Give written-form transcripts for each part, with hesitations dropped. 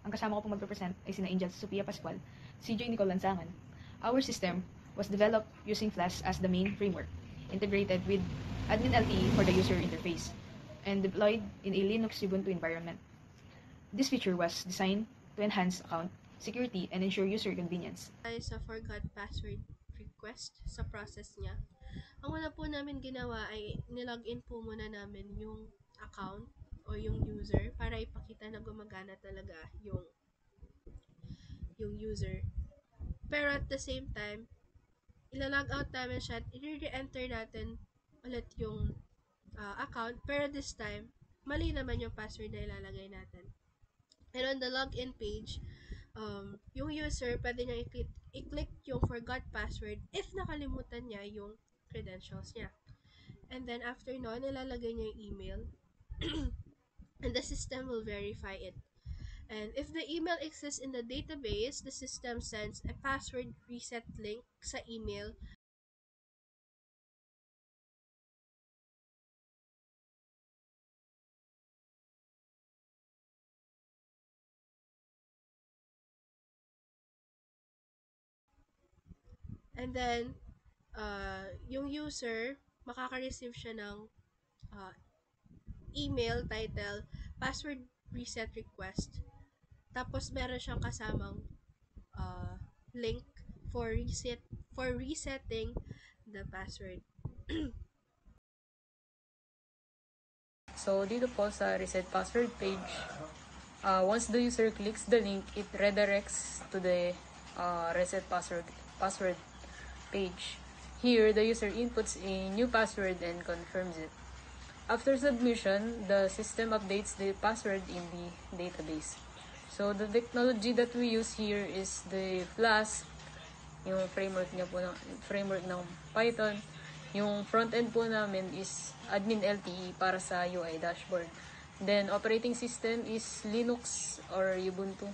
Ang kasama ko pong magrepresent ay sina Angel Sophia Pascual, CJ Nicole Lansangan. Our system was developed using Flash as the main framework, integrated with Admin LTE for the user interface, and deployed in a Linux Ubuntu environment. This feature was designed to enhance account security and ensure user convenience. Sa forgot password request sa process niya. Ang una po namin ginawa ay nilogin po muna namin yung account o yung user para ipakita na gumagana talaga yung user. Pero at the same time, ilalog out namin siya at i-re-enter natin ulit yung account. Pero this time, mali naman yung password na ilalagay natin. And on the login page, yung user, pwede niya i-click yung forgot password if nakalimutan niya yung credentials niya. And then after no, nilalagay niya yung email and the system will verify it. And if the email exists in the database, the system sends a password reset link sa email. And then, yung user, makaka-receive siya ng email title, password reset request. Tapos, meron siyang kasamang link for resetting the password. So, dito po sa reset password page, once the user clicks the link, it redirects to the reset password page. Here, the user inputs a new password and confirms it. After submission, the system updates the password in the database. So, the technology that we use here is the Flask, yung framework ng Python. Yung front-end po namin is Admin LTE para sa UI dashboard. Then, operating system is Linux or Ubuntu.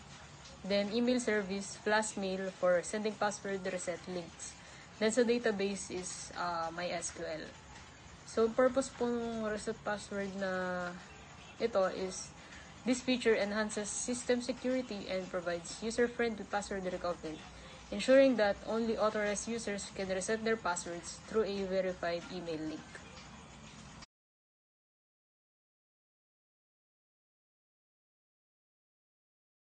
Then, email service, Flashmail for sending password reset links. Then, sa database is MySQL. So, purpose po ng reset password na ito is this feature enhances system security and provides user-friendly password recovery, ensuring that only authorized users can reset their passwords through a verified email link.